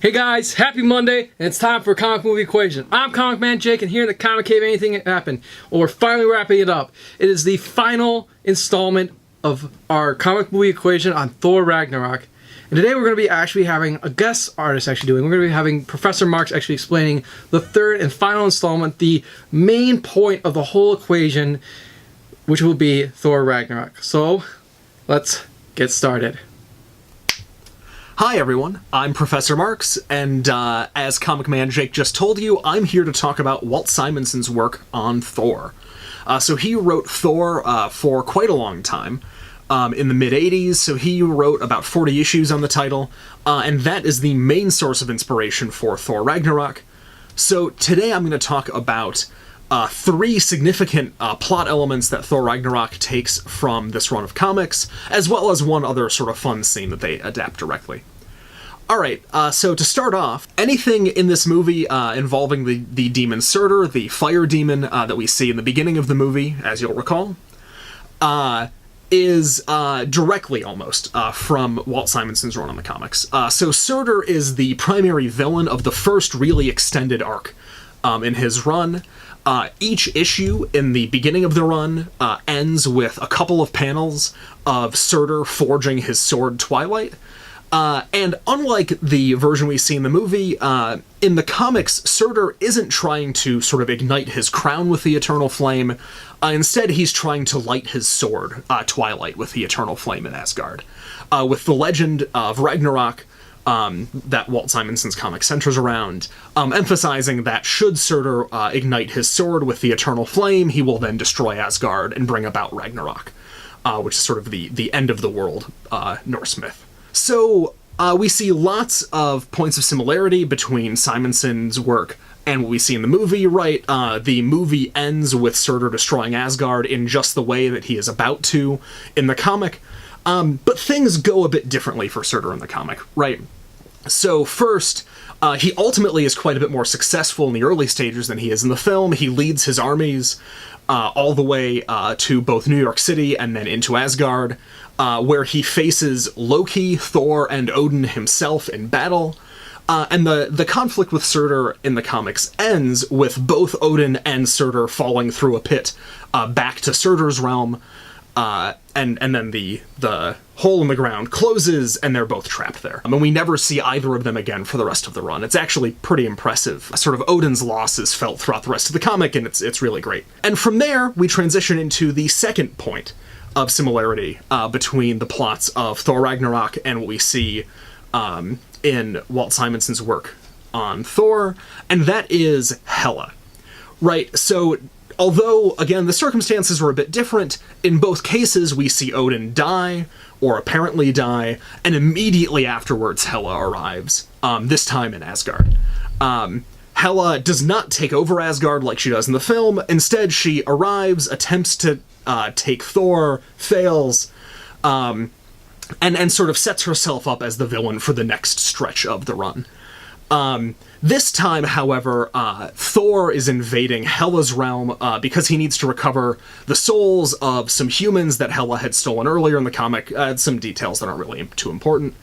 Hey guys, happy Monday, and it's time for a comic movie equation. I'm Comicmanjake, and here in the Comic Cave, anything can happen. Well, we're finally wrapping it up. It is the final installment of our comic movie equation on Thor Ragnarok. And today we're going to be actually having a guest artist We're going to be having Professor Marks actually explaining the third and final installment, the main point of the whole equation, which will be Thor Ragnarok. So, let's get started. Hi everyone, I'm Professor Marks, and as Comicmanjake just told you, I'm here to talk about Walt Simonson's work on Thor. So he wrote Thor for quite a long time, in the mid-80s, so he wrote about 40 issues on the title, and that is the main source of inspiration for Thor Ragnarok. So today I'm going to talk about three significant plot elements that Thor Ragnarok takes from this run of comics, as well as one other sort of fun scene that they adapt directly. Alright, so to start off, anything in this movie involving the demon Surtur, the fire demon that we see in the beginning of the movie, as you'll recall, is directly almost from Walt Simonson's run on the comics. So Surtur is the primary villain of the first really extended arc in his run. Each issue in the beginning of the run ends with a couple of panels of Surtur forging his sword Twilight. And unlike the version we see in the movie, in the comics, Surtur isn't trying to sort of ignite his crown with the eternal flame. Instead, he's trying to light his sword, Twilight, with the eternal flame in Asgard. With the legend of Ragnarok that Walt Simonson's comic centers around, emphasizing that should Surtur ignite his sword with the eternal flame, he will then destroy Asgard and bring about Ragnarok, which is sort of the end of the world Norse myth. So, we see lots of points of similarity between Simonson's work and what we see in the movie, right? The movie ends with Surtur destroying Asgard in just the way that he is about to in the comic, but things go a bit differently for Surtur in the comic, right? So first, he ultimately is quite a bit more successful in the early stages than he is in the film. He leads his armies all the way to both New York City and then into Asgard, where he faces Loki, Thor, and Odin himself in battle. And the conflict with Surtur in the comics ends with both Odin and Surtur falling through a pit back to Surtur's realm, and then the hole in the ground closes and they're both trapped there. And we never see either of them again for the rest of the run. It's actually pretty impressive. Sort of Odin's loss is felt throughout the rest of the comic, and it's really great. And from there, we transition into the second point of similarity between the plots of Thor Ragnarok and what we see in Walt Simonson's work on Thor, and that is Hela. Right, so although, again, the circumstances were a bit different, in both cases we see Odin die, or apparently die, and immediately afterwards Hela arrives, this time in Asgard. Hela does not take over Asgard like she does in the film. Instead, she arrives, attempts to take Thor, fails, and sort of sets herself up as the villain for the next stretch of the run. This time, however, Thor is invading Hela's realm because he needs to recover the souls of some humans that Hela had stolen earlier in the comic. Some details that aren't really too important.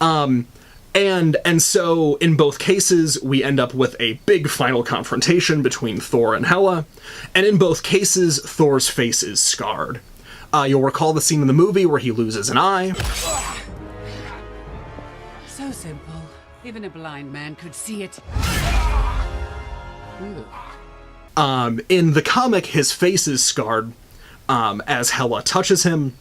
And so, in both cases, we end up with a big final confrontation between Thor and Hela, and in both cases, Thor's face is scarred. You'll recall the scene in the movie where he loses an eye. So simple. Even a blind man could see it. In the comic, his face is scarred as Hela touches him,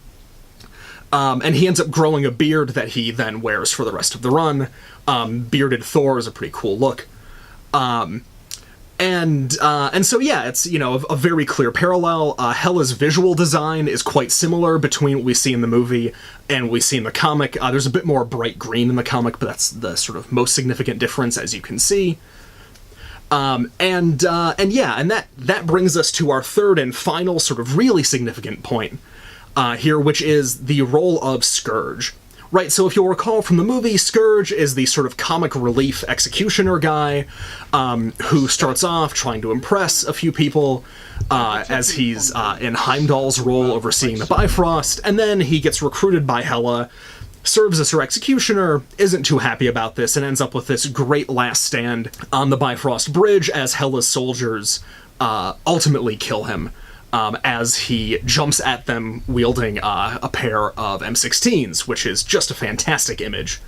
and he ends up growing a beard that he then wears for the rest of the run. Bearded Thor is a pretty cool look. And so yeah, it's, you know, a very clear parallel. Hela's visual design is quite similar between what we see in the movie and what we see in the comic. There's a bit more bright green in the comic, but that's the sort of most significant difference, as you can see. And that brings us to our third and final sort of really significant point here, which is the role of Scourge. Right, so if you'll recall from the es, Scourge is the sort of comic relief executioner guy who starts off trying to impress a few people as he's in Heimdall's role overseeing the Bifrost, and then he gets recruited by Hela serves as her executioner, isn't too happy about this, and ends up with this great last stand on the Bifrost Bridge as Hela's soldiers ultimately kill him as he jumps at them wielding a pair of M16s, which is just a fantastic image.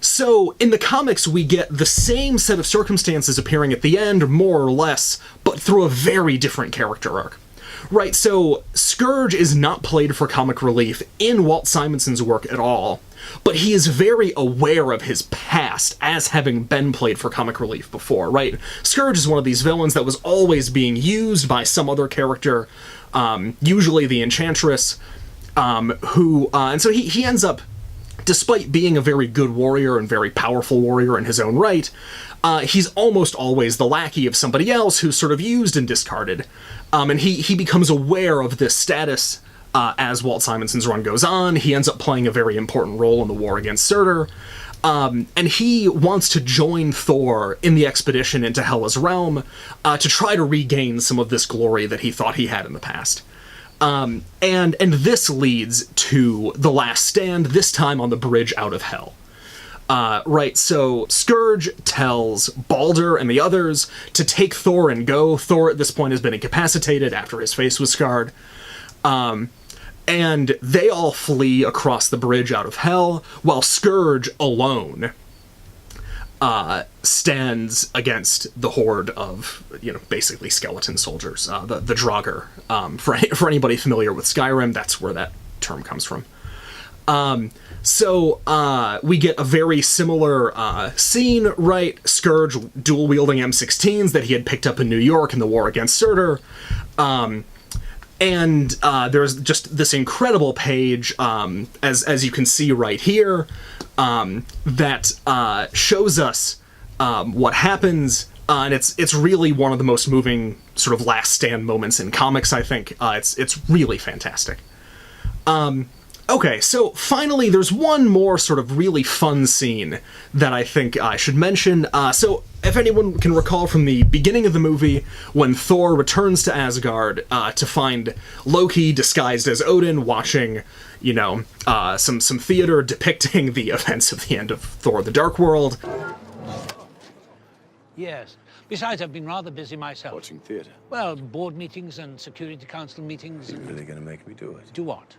So, in the comics, we get the same set of circumstances appearing at the end, more or less, but through a very different character arc. Right, so Scourge is not played for comic relief in Walt Simonson's work at all, but he is very aware of his past as having been played for comic relief before, right? Scourge is one of these villains that was always being used by some other character, usually the Enchantress, and so he ends up, despite being a very good warrior and very powerful warrior in his own right, he's almost always the lackey of somebody else who's sort of used and discarded. And he becomes aware of this status as Walt Simonson's run goes on. He ends up playing a very important role in the war against Surtur. And he wants to join Thor in the expedition into Hela's realm to try to regain some of this glory that he thought he had in the past. And this leads to the last stand, this time on the bridge out of Hell. Right, so Scourge tells Balder and the others to take Thor and go. Thor at this point has been incapacitated after his face was scarred. And they all flee across the bridge out of Hell, while Scourge alone stands against the horde of, basically skeleton soldiers, the Draugr. For anybody familiar with Skyrim, that's where that term comes from. So we get a very similar scene, right? Scourge dual-wielding M16s that he had picked up in New York in the war against Surtur. And there's just this incredible page, as you can see right here, that shows us what happens, and it's really one of the most moving sort of last stand moments in comics, I think. It's really fantastic. Okay, so finally there's one more sort of really fun scene that I think I should mention. So if anyone can recall from the beginning of the movie, when Thor returns to Asgard to find Loki disguised as Odin watching, some theater depicting the events of the end of Thor the Dark World. Yes. Besides, I've been rather busy myself. Watching theater? Well, board meetings and Security Council meetings. Are you really gonna make me do it? Do what?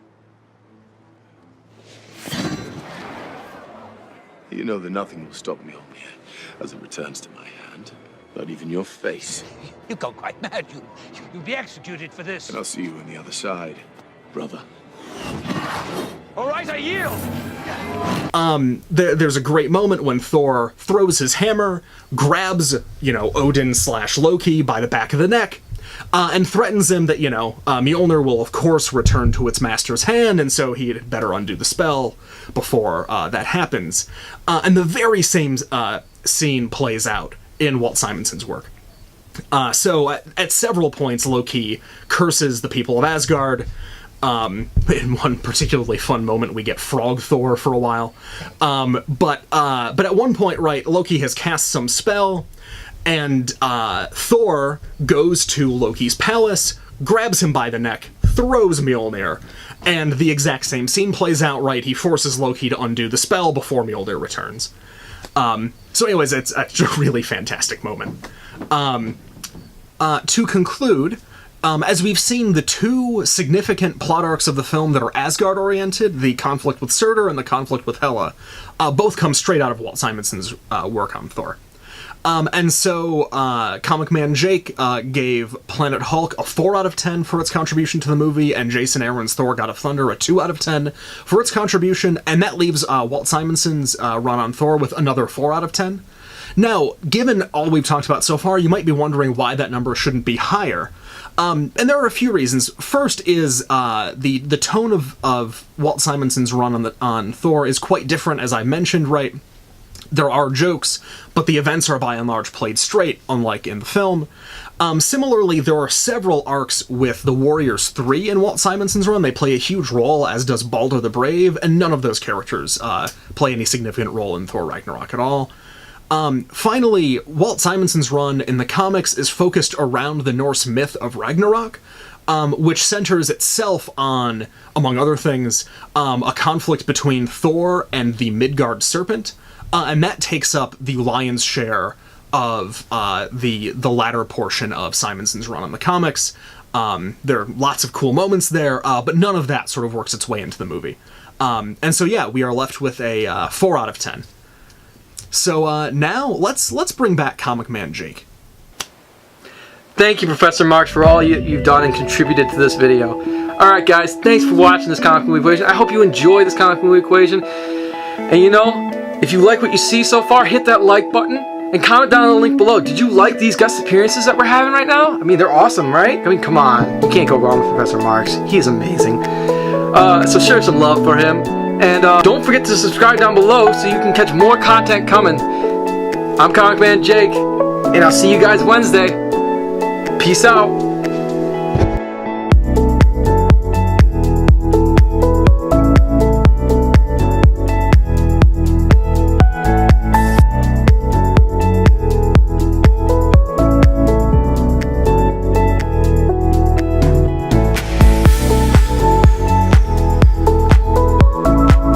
You know that nothing will stop me on here as it returns to my hand. Not even your face. You've gone quite mad. You'll be executed for this. And I'll see you on the other side, brother. All right, I yield! There's a great moment when Thor throws his hammer, grabs, Odin/Loki by the back of the neck, and threatens him that, Mjolnir will, of course, return to its master's hand, and so he'd better undo the spell before that happens. And the very same scene plays out in Walt Simonson's work. So at several points, Loki curses the people of Asgard. In one particularly fun moment, we get Frog Thor for a while. But at one point, right, Loki has cast some spell, and Thor goes to Loki's palace, grabs him by the neck, throws Mjolnir, and the exact same scene plays out, right? He forces Loki to undo the spell before Mjolnir returns. So anyways, it's a really fantastic moment. To conclude, as we've seen, the two significant plot arcs of the film that are Asgard-oriented, the conflict with Surtur and the conflict with Hela, both come straight out of Walt Simonson's work on Thor. And so Comicmanjake gave Planet Hulk a 4 out of 10 for its contribution to the movie, and Jason Aaron's Thor God of Thunder a 2 out of 10 for its contribution, and that leaves Walt Simonson's run on Thor with another 4 out of 10. Now, given all we've talked about so far, you might be wondering why that number shouldn't be higher. And there are a few reasons. First is the tone of Walt Simonson's run on Thor is quite different, as I mentioned, right? There are jokes, but the events are by and large played straight, unlike in the film. Similarly, there are several arcs with the Warriors 3 in Walt Simonson's run. They play a huge role, as does Balder the Brave, and none of those characters play any significant role in Thor Ragnarok at all. Finally, Walt Simonson's run in the comics is focused around the Norse myth of Ragnarok, which centers itself on, among other things, a conflict between Thor and the Midgard serpent, and that takes up the lion's share of the latter portion of Simonson's run on the comics. There are lots of cool moments there, but none of that sort of works its way into the movie. And so yeah, we are left with a 4 out of 10. So now let's bring back Comicmanjake. Thank you, Professor Marks, for all you've done and contributed to this video. Alright guys, thanks for watching this comic movie equation. I hope you enjoy this comic movie equation. And you know, if you like what you see so far, hit that like button and comment down in the link below. Did you like these guest appearances that we're having right now? I mean, they're awesome, right? I mean, come on. You can't go wrong with Professor Marks. He is amazing. So share some love for him. And don't forget to subscribe down below so you can catch more content coming. I'm Comicmanjake, and I'll see you guys Wednesday. Peace out.